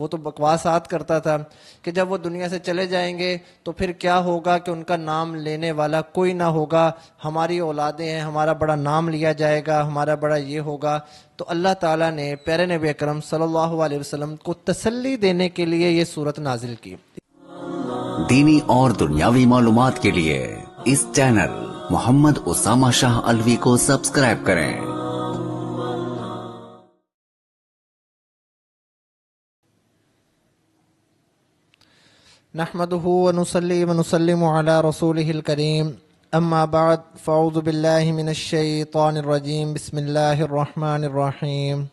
وہ تو بکواسات کرتا تھا کہ جب وہ دنیا سے چلے جائیں گے تو پھر کیا ہوگا کہ ان کا نام لینے والا کوئی نہ ہوگا، ہماری اولادیں ہیں، ہمارا بڑا نام لیا جائے گا، ہمارا بڑا یہ ہوگا۔ تو اللہ تعالیٰ نے پیارے نبی اکرم صلی اللہ علیہ وسلم کو تسلی دینے کے لیے یہ صورت نازل کی۔ دینی اور دنیاوی معلومات کے لیے اس چینل محمد اسامہ شاہ الوی کو سبسکرائب کریں۔ نحمده ونصلي ونسلم على رسوله الكريم، اما بعد فاعوذ بالله من الشيطان الرجيم، بسم الله الرحمن الرحيم۔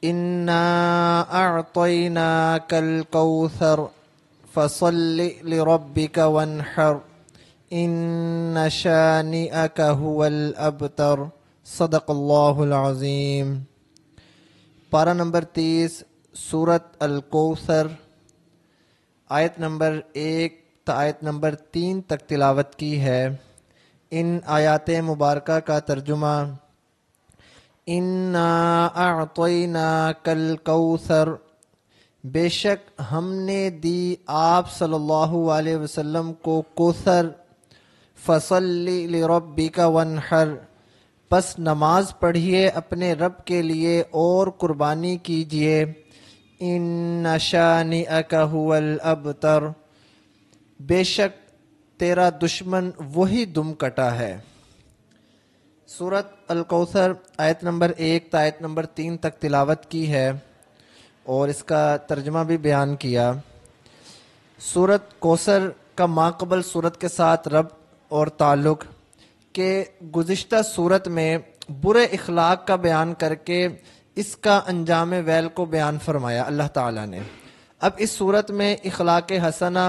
انا اعطيناك الكوثر فصل لربك وانحر ان شانئك هو الابتر، صدق اللہ العظیم۔ پارہ نمبر 30 سورت الکوثر، آیت نمبر 1 تا آیت نمبر 3 تک تلاوت کی ہے۔ ان آیات مبارکہ کا ترجمہ: انا اعطیناک الکوثر، بے شک ہم نے دی آپ صلی اللہ علیہ وسلم کو کوثر، فصلی لربک وانحر، پس نماز پڑھیے اپنے رب کے لیے اور قربانی کیجیے۔ ان شانئک هو الابتر، بے شک تیرا دشمن وہی دم کٹا ہے۔ سورت الکوثر آیت نمبر 1 تا آیت نمبر 3 تک تلاوت کی ہے اور اس کا ترجمہ بھی بیان کیا۔ سورت کوثر کا ماقبل سورت کے ساتھ ربط اور تعلق کہ گزشتہ سورت میں برے اخلاق کا بیان کر کے اس کا انجام ویل کو بیان فرمایا اللہ تعالیٰ نے۔ اب اس صورت میں اخلاق حسنہ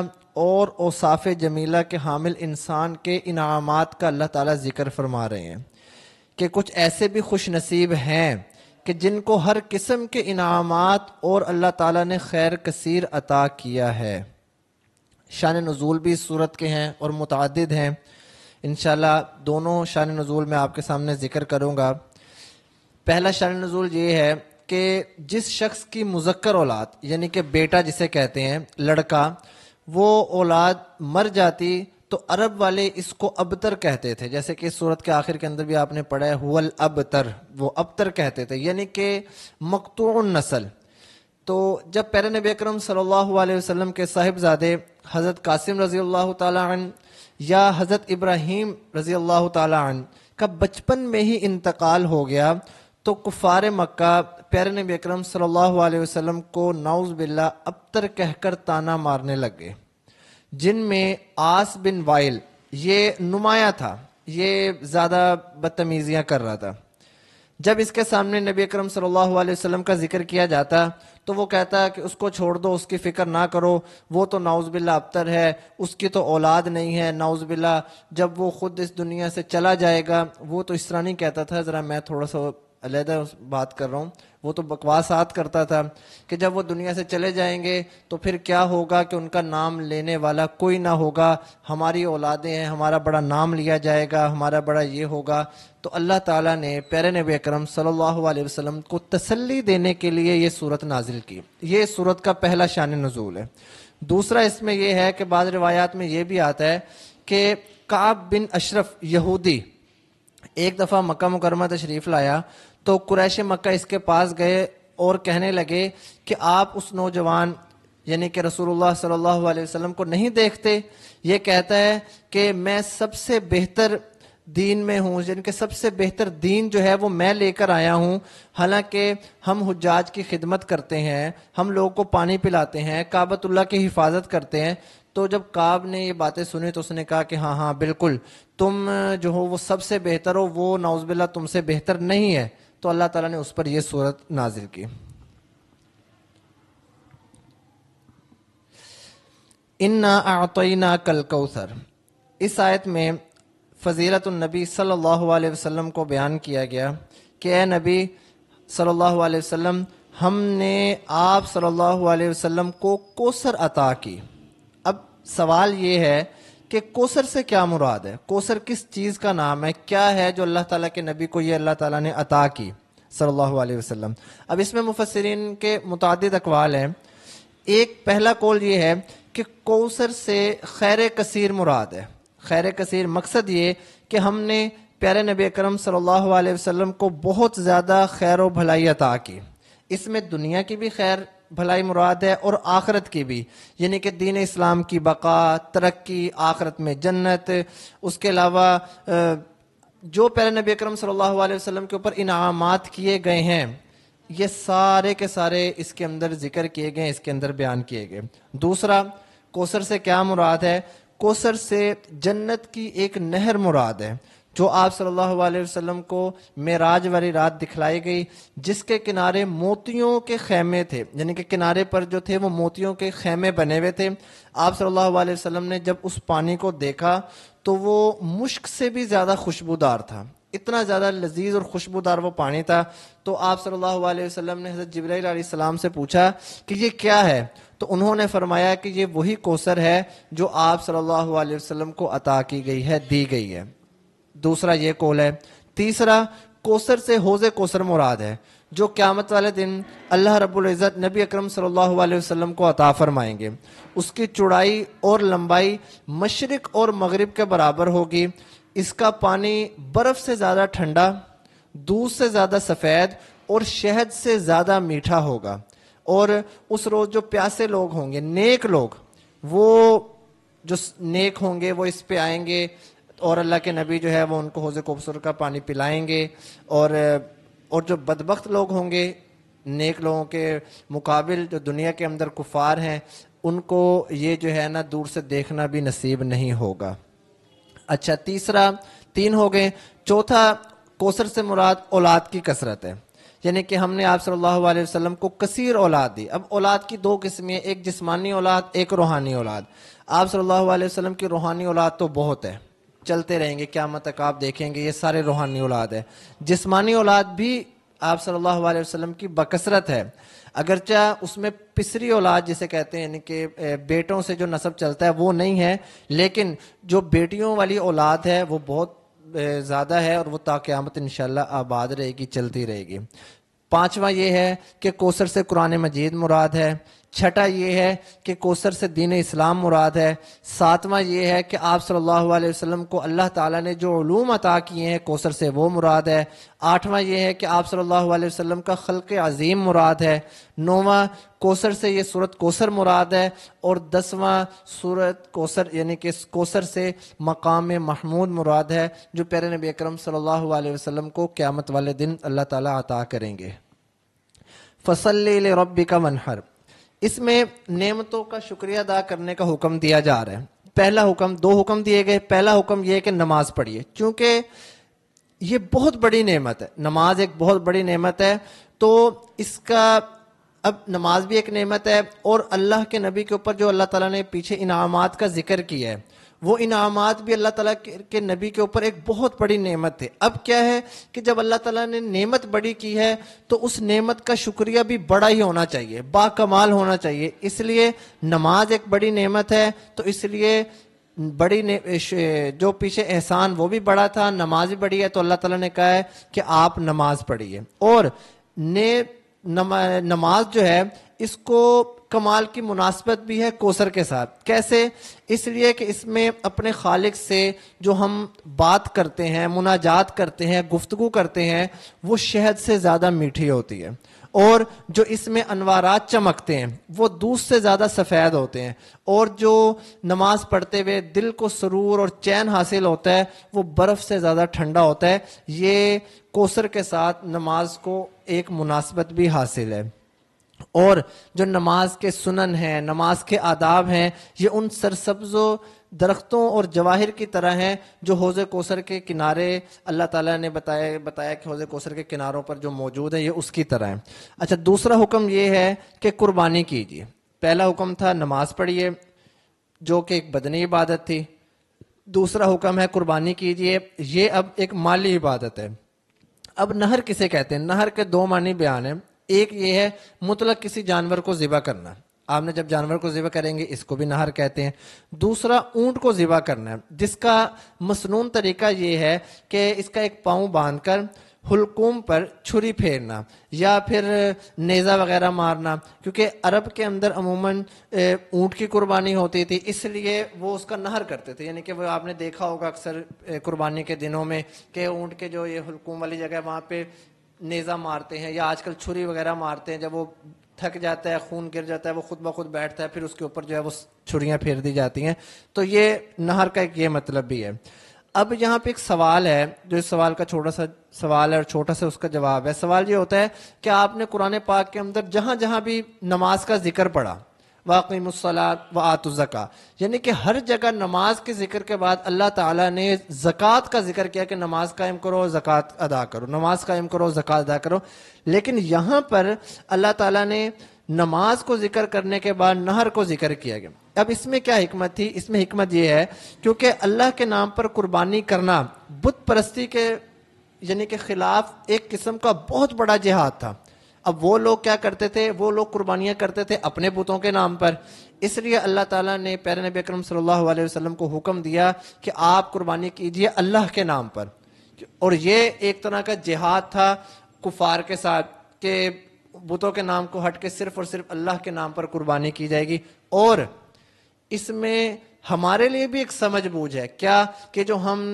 اور اوصاف جمیلہ کے حامل انسان کے انعامات کا اللہ تعالیٰ ذکر فرما رہے ہیں کہ کچھ ایسے بھی خوش نصیب ہیں کہ جن کو ہر قسم کے انعامات اور اللہ تعالیٰ نے خیر کثیر عطا کیا ہے۔ شان نزول بھی اس صورت کے ہیں اور متعدد ہیں، انشاءاللہ دونوں شان نزول میں آپ کے سامنے ذکر کروں گا۔ پہلا شان نزول یہ ہے کہ جس شخص کی مذکر اولاد یعنی کہ بیٹا جسے کہتے ہیں، لڑکا، وہ اولاد مر جاتی تو عرب والے اس کو ابتر کہتے تھے، جیسے کہ اس صورت کے آخر کے اندر بھی آپ نے پڑھا ہے هو الابتر، وہ ابتر کہتے تھے یعنی کہ مقطوع النسل۔ تو جب پیارے نبی اکرم صلی اللہ علیہ وسلم کے صاحبزادے حضرت قاسم رضی اللہ تعالی عنہ یا حضرت ابراہیم رضی اللہ تعالی عنہ کا بچپن میں ہی انتقال ہو گیا تو کفار مکہ پیارے نبی اکرم صلی اللہ علیہ وسلم کو نعوذ باللہ ابتر کہہ کر تانا مارنے لگ گئے، جن میں عاص بن وائل یہ نمایاں تھا، یہ زیادہ بدتمیزیاں کر رہا تھا۔ جب اس کے سامنے نبی اکرم صلی اللہ علیہ وسلم کا ذکر کیا جاتا تو وہ کہتا کہ اس کو چھوڑ دو، اس کی فکر نہ کرو، وہ تو نعوذ باللہ ابتر ہے، اس کی تو اولاد نہیں ہے، نعوذ باللہ جب وہ خود اس دنیا سے چلا جائے گا۔ وہ تو اس طرح نہیں کہتا تھا، ذرا میں تھوڑا سا علیحدہ بات کر رہا ہوں، وہ تو بکواسات کرتا تھا کہ جب وہ دنیا سے چلے جائیں گے تو پھر کیا ہوگا کہ ان کا نام لینے والا کوئی نہ ہوگا، ہماری اولادیں ہیں، ہمارا بڑا نام لیا جائے گا، ہمارا بڑا یہ ہوگا۔ تو اللہ تعالیٰ نے پیارے نبی اکرم صلی اللہ علیہ وسلم کو تسلی دینے کے لیے یہ صورت نازل کی۔ یہ صورت کا پہلا شان نزول ہے۔ دوسرا اس میں یہ ہے کہ بعض روایات میں یہ بھی آتا ہے کہ کعب بن اشرف یہودی ایک دفعہ مکہ مکرمہ تشریف لایا تو قریش مکہ اس کے پاس گئے اور کہنے لگے کہ آپ اس نوجوان یعنی کہ رسول اللہ صلی اللہ علیہ وسلم کو نہیں دیکھتے؟ یہ کہتا ہے کہ میں سب سے بہتر دین میں ہوں، یعنی کہ سب سے بہتر دین جو ہے وہ میں لے کر آیا ہوں، حالانکہ ہم حجاج کی خدمت کرتے ہیں، ہم لوگوں کو پانی پلاتے ہیں، کعبۃ اللہ کی حفاظت کرتے ہیں۔ تو جب کعب نے یہ باتیں سنی تو اس نے کہا کہ ہاں ہاں بالکل، تم جو ہو وہ سب سے بہتر ہو، وہ نعوذ باللہ تم سے بہتر نہیں ہے۔ تو اللہ تعالیٰ نے اس پر یہ صورت نازل کی۔ انا اعطیناک الکوثر، اس آیت میں فضیلت النبی صلی اللہ علیہ وسلم کو بیان کیا گیا کہ اے نبی صلی اللہ علیہ وسلم، ہم نے آپ صلی اللہ علیہ وسلم کو کوثر عطا کی۔ اب سوال یہ ہے کہ کوثر سے کیا مراد ہے؟ کوثر کس چیز کا نام ہے؟ کیا ہے جو اللہ تعالیٰ کے نبی کو یہ اللہ تعالیٰ نے عطا کی؟ صلی اللہ علیہ وسلم۔ اب اس میں مفسرین کے متعدد اقوال ہیں۔ ایک پہلا قول یہ ہے کہ کوثر سے خیر کثیر مراد ہے۔ خیر کثیر مقصد یہ کہ ہم نے پیارے نبی اکرم صلی اللہ علیہ وسلم کو بہت زیادہ خیر و بھلائی عطا کی۔ اس میں دنیا کی بھی خیر بھلائی مراد ہے اور آخرت کی بھی، یعنی کہ دین اسلام کی بقا، ترقی، آخرت میں جنت۔ اس کے علاوہ جو پیارے نبی اکرم صلی اللہ علیہ وسلم کے اوپر انعامات کیے گئے ہیں، یہ سارے کے سارے اس کے اندر ذکر کیے گئے، اس کے اندر بیان کیے گئے۔ دوسرا، کوثر سے کیا مراد ہے؟ کوثر سے جنت کی ایک نہر مراد ہے جو آپ صلی اللہ علیہ وسلم کو معراج والی رات دکھلائی گئی، جس کے کنارے موتیوں کے خیمے تھے، یعنی کہ کنارے پر جو تھے وہ موتیوں کے خیمے بنے ہوئے تھے۔ آپ صلی اللہ علیہ وسلم نے جب اس پانی کو دیکھا تو وہ مشک سے بھی زیادہ خوشبودار تھا، اتنا زیادہ لذیذ اور خوشبودار وہ پانی تھا۔ تو آپ صلی اللہ علیہ وسلم نے حضرت جبرائیل علیہ السلام سے پوچھا کہ یہ کیا ہے؟ تو انہوں نے فرمایا کہ یہ وہی کوثر ہے جو آپ صلی اللہ علیہ وسلم کو عطا کی گئی ہے، دی گئی ہے۔ دوسرا یہ قول ہے۔ تیسرا، کوثر سے حوض کوثر مراد ہے جو قیامت والے دن اللہ رب العزت نبی اکرم صلی اللہ علیہ وسلم کو عطا فرمائیں گے۔ اس کی چوڑائی اور لمبائی مشرق اور مغرب کے برابر ہوگی۔ اس کا پانی برف سے زیادہ ٹھنڈا، دودھ سے زیادہ سفید اور شہد سے زیادہ میٹھا ہوگا۔ اور اس روز جو پیاسے لوگ ہوں گے، نیک لوگ، وہ جو نیک ہوں گے وہ اس پہ آئیں گے اور اللہ کے نبی جو ہے وہ ان کو حوض کوثر کا پانی پلائیں گے۔ اور جو بدبخت لوگ ہوں گے، نیک لوگوں کے مقابل جو دنیا کے اندر کفار ہیں، ان کو یہ جو ہے نا دور سے دیکھنا بھی نصیب نہیں ہوگا۔ اچھا، تین ہو گئے۔ چوتھا، کوثر سے مراد اولاد کی کثرت ہے، یعنی کہ ہم نے آپ صلی اللہ علیہ وسلم کو کثیر اولاد دی۔ اب اولاد کی دو قسمیں، ایک جسمانی اولاد، ایک روحانی اولاد۔ آپ صلی اللہ علیہ وسلم کی روحانی اولاد تو بہت ہے، چلتے رہیں گے قیامت تک آپ دیکھیں گے یہ سارے روحانی اولاد ہے۔ جسمانی اولاد بھی آپ صلی اللہ علیہ وسلم کی بکثرت ہے، اگرچہ اس میں پسری اولاد جسے کہتے ہیں، یعنی کہ بیٹوں سے جو نسب چلتا ہے وہ نہیں ہے، لیکن جو بیٹیوں والی اولاد ہے وہ بہت زیادہ ہے اور وہ تا قیامت انشاءاللہ آباد رہے گی، چلتی رہے گی۔ پانچواں یہ ہے کہ کوثر سے قرآن مجید مراد ہے۔ چھٹا یہ ہے کہ کوثر سے دین اسلام مراد ہے۔ ساتواں یہ ہے کہ آپ صلی اللہ علیہ وسلم کو اللہ تعالیٰ نے جو علوم عطا کیے ہیں کوثر سے وہ مراد ہے۔ آٹھواں یہ ہے کہ آپ صلی اللہ علیہ وسلم کا خلق عظیم مراد ہے۔ نوواں، کوثر سے یہ سورت کوثر مراد ہے۔ اور 10واں، سورت کوثر یعنی کہ کوثر سے مقام محمود مراد ہے جو پیارے نبی اکرم صلی اللہ علیہ وسلم کو قیامت والے دن اللہ تعالیٰ عطا کریں گے۔ فصلی لربک وانحر، اس میں نعمتوں کا شکریہ ادا کرنے کا حکم دیا جا رہا ہے۔ پہلا حکم، دو حکم دیے گئے۔ پہلا حکم یہ ہے کہ نماز پڑھیے، چونکہ یہ بہت بڑی نعمت ہے، نماز ایک بہت بڑی نعمت ہے، تو اس کا اب نماز بھی ایک نعمت ہے، اور اللہ کے نبی کے اوپر جو اللہ تعالیٰ نے پیچھے انعامات کا ذکر کیا ہے، وہ انعامات بھی اللہ تعالیٰ کے نبی کے اوپر ایک بہت بڑی نعمت تھے۔ اب کیا ہے کہ جب اللہ تعالیٰ نے نعمت بڑی کی ہے تو اس نعمت کا شکریہ بھی بڑا ہی ہونا چاہیے، با کمال ہونا چاہیے۔ اس لیے نماز ایک بڑی نعمت ہے، تو اس لیے بڑی جو پیچھے احسان وہ بھی بڑا تھا، نماز بھی بڑی ہے، تو اللہ تعالیٰ نے کہا ہے کہ آپ نماز پڑھیے۔ اور نماز جو ہے اس کو کمال کی مناسبت بھی ہے کوثر کے ساتھ۔ کیسے؟ اس لیے کہ اس میں اپنے خالق سے جو ہم بات کرتے ہیں، مناجات کرتے ہیں، گفتگو کرتے ہیں، وہ شہد سے زیادہ میٹھی ہوتی ہے، اور جو اس میں انوارات چمکتے ہیں وہ دودھ سے زیادہ سفید ہوتے ہیں، اور جو نماز پڑھتے ہوئے دل کو سرور اور چین حاصل ہوتا ہے وہ برف سے زیادہ ٹھنڈا ہوتا ہے۔ یہ کوثر کے ساتھ نماز کو ایک مناسبت بھی حاصل ہے۔ اور جو نماز کے سنن ہیں، نماز کے آداب ہیں، یہ ان سرسبز و درختوں اور جواہر کی طرح ہیں جو حوض کوثر کے کنارے اللہ تعالیٰ نے بتایا کہ حوض کوثر کے کناروں پر جو موجود ہے یہ اس کی طرح ہیں۔ اچھا، دوسرا حکم یہ ہے کہ قربانی کیجیے۔ پہلا حکم تھا نماز پڑھیے جو کہ ایک بدنی عبادت تھی، دوسرا حکم ہے قربانی کیجیے، یہ اب ایک مالی عبادت ہے۔ اب نہر کسے کہتے ہیں؟ نہر کے دو معنی بیان ہیں۔ ایک یہ ہے مطلق کسی جانور کو ذبح کرنا، آپ نے جب جانور کو ذبح کریں گے اس کو بھی نہر کہتے ہیں۔ دوسرا اونٹ کو ذبح کرنا ہے، جس کا مسنون طریقہ یہ ہے کہ اس کا ایک پاؤں باندھ کر حلقوم پر چھری پھیرنا یا پھر نیزہ وغیرہ مارنا، کیونکہ عرب کے اندر عموماً اونٹ کی قربانی ہوتی تھی، اس لیے وہ اس کا نہر کرتے تھے، یعنی کہ وہ آپ نے دیکھا ہوگا اکثر قربانی کے دنوں میں کہ اونٹ کے جو یہ حلقوم والی جگہ وہاں پہ نیزہ مارتے ہیں، یا آج کل چھری وغیرہ مارتے ہیں، جب وہ تھک جاتا ہے، خون گر جاتا ہے، وہ خود بخود بیٹھتا ہے، پھر اس کے اوپر جو ہے وہ چھریاں پھیر دی جاتی ہیں. تو یہ نہر کا ایک یہ مطلب بھی ہے. اب یہاں پہ ایک سوال ہے، جو اس سوال کا چھوٹا سا سوال ہے اور چھوٹا سا اس کا جواب ہے. سوال یہ ہوتا ہے کہ آپ نے قرآن پاک کے اندر جہاں جہاں بھی نماز کا ذکر پڑھا، وَأَقِیمُوا الصَّلَاةَ وَآتُوا الزَّکَاةَ، یعنی کہ ہر جگہ نماز کے ذکر کے بعد اللہ تعالیٰ نے زکوٰۃ کا ذکر کیا کہ نماز قائم کرو، زکوٰۃ ادا کرو، نماز قائم کرو، زکوٰۃ ادا کرو. لیکن یہاں پر اللہ تعالیٰ نے نماز کو ذکر کرنے کے بعد نہر کو ذکر کیا گیا. اب اس میں کیا حکمت تھی؟ اس میں حکمت یہ ہے کیونکہ اللہ کے نام پر قربانی کرنا بت پرستی کے یعنی کہ خلاف ایک قسم کا بہت بڑا جہاد تھا. اب وہ لوگ کیا کرتے تھے؟ وہ لوگ قربانیاں کرتے تھے اپنے بتوں کے نام پر، اس لیے اللہ تعالیٰ نے پیارے نبی اکرم صلی اللہ علیہ وسلم کو حکم دیا کہ آپ قربانی کیجئے اللہ کے نام پر. اور یہ ایک طرح کا جہاد تھا کفار کے ساتھ کہ بتوں کے نام کو ہٹ کے صرف اور صرف اللہ کے نام پر قربانی کی جائے گی. اور اس میں ہمارے لیے بھی ایک سمجھ بوجھ ہے کیا کہ جو ہم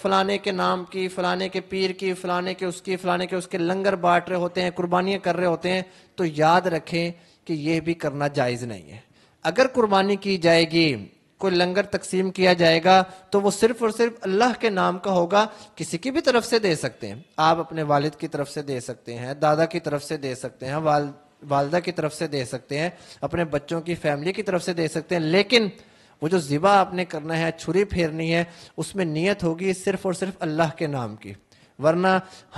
فلانے کے نام کی، فلانے کے پیر کی، فلانے کے اس کی، فلانے کے اس کے لنگر بانٹ رہے ہوتے ہیں، قربانیاں کر رہے ہوتے ہیں، تو یاد رکھیں کہ یہ بھی کرنا جائز نہیں ہے. اگر قربانی کی جائے گی، کوئی لنگر تقسیم کیا جائے گا، تو وہ صرف اور صرف اللہ کے نام کا ہوگا. کسی کی بھی طرف سے دے سکتے ہیں، آپ اپنے والد کی طرف سے دے سکتے ہیں، دادا کی طرف سے دے سکتے ہیں، والدہ کی طرف سے دے سکتے ہیں، اپنے بچوں کی فیملی کی طرف سے دے سکتے ہیں. لیکن وہ جو ذبح آپ نے کرنا ہے، چھری پھیرنی ہے، اس میں نیت ہوگی صرف اور صرف اللہ کے نام کی. ورنہ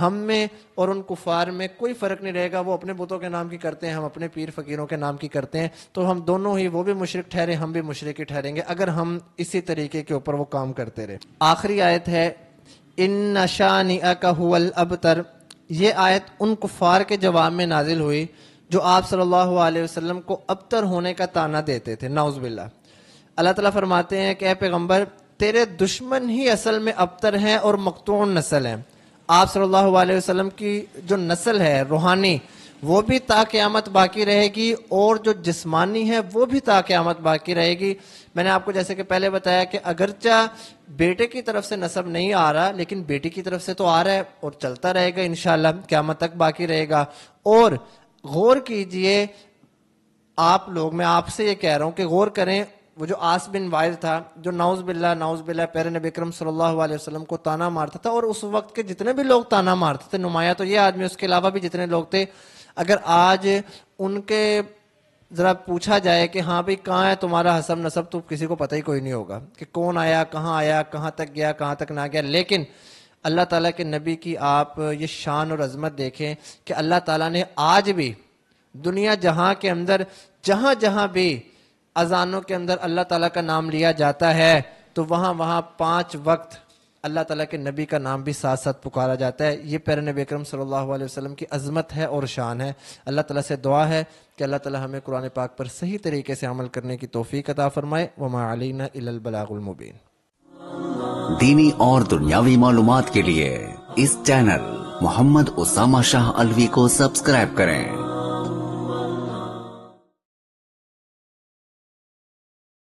ہم میں اور ان کفار میں کوئی فرق نہیں رہے گا. وہ اپنے بتوں کے نام کی کرتے ہیں، ہم اپنے پیر فقیروں کے نام کی کرتے ہیں، تو ہم دونوں ہی، وہ بھی مشرک ٹھہرے، ہم بھی مشرک ہی ٹھہریں گے اگر ہم اسی طریقے کے اوپر وہ کام کرتے رہے. آخری آیت ہے ان شانئک ھو الابتر. یہ آیت ان کفار کے جواب میں نازل ہوئی جو آپ صلی اللہ علیہ وسلم کو ابتر ہونے کا طعنہ دیتے تھے، نعوذ باللہ. اللہ تعالیٰ فرماتے ہیں کہ اے پیغمبر، تیرے دشمن ہی اصل میں ابتر ہیں اور مقطوع نسل ہیں. آپ صلی اللہ علیہ وسلم کی جو نسل ہے روحانی، وہ بھی تا قیامت باقی رہے گی، اور جو جسمانی ہے وہ بھی تا قیامت باقی رہے گی. میں نے آپ کو جیسے کہ پہلے بتایا کہ اگرچہ بیٹے کی طرف سے نسب نہیں آ رہا، لیکن بیٹی کی طرف سے تو آ رہا ہے اور چلتا رہے گا انشاءاللہ، قیامت تک باقی رہے گا. اور غور کیجئے آپ لوگ، میں آپ سے یہ کہہ رہا ہوں کہ غور کریں، وہ جو عاص بن وائل تھا جو نعوذ باللہ پیارے نبی اکرم صلی اللہ علیہ وسلم کو طعنہ مارتا تھا، اور اس وقت کے جتنے بھی لوگ طعنہ مارتے تھے، نمایاں تو یہ آدمی، اس کے علاوہ بھی جتنے لوگ تھے، اگر آج ان کے ذرا پوچھا جائے کہ ہاں بھئی کہاں ہے تمہارا حسب نسب، تو کسی کو پتہ ہی کوئی نہیں ہوگا کہ کون آیا، کہاں تک گیا، کہاں تک نہ گیا. لیکن اللہ تعالیٰ کے نبی کی آپ یہ شان اور عظمت دیکھیں کہ اللہ تعالیٰ نے آج بھی دنیا جہاں کے اندر جہاں جہاں بھی اذانوں کے اندر اللہ تعالیٰ کا نام لیا جاتا ہے، تو وہاں 5 وقت اللہ تعالیٰ کے نبی کا نام بھی ساتھ ساتھ پکارا جاتا ہے. یہ پیارے نبی اکرم صلی اللہ علیہ وسلم کی عظمت ہے اور شان ہے. اللہ تعالیٰ سے دعا ہے کہ اللہ تعالیٰ ہمیں قرآن پاک پر صحیح طریقے سے عمل کرنے کی توفیق عطا فرمائے. وما علینا الا البلاغ المبین. دینی اور دنیاوی معلومات کے لیے اس چینل محمد اسامہ شاہ الوی کو سبسکرائب کریں.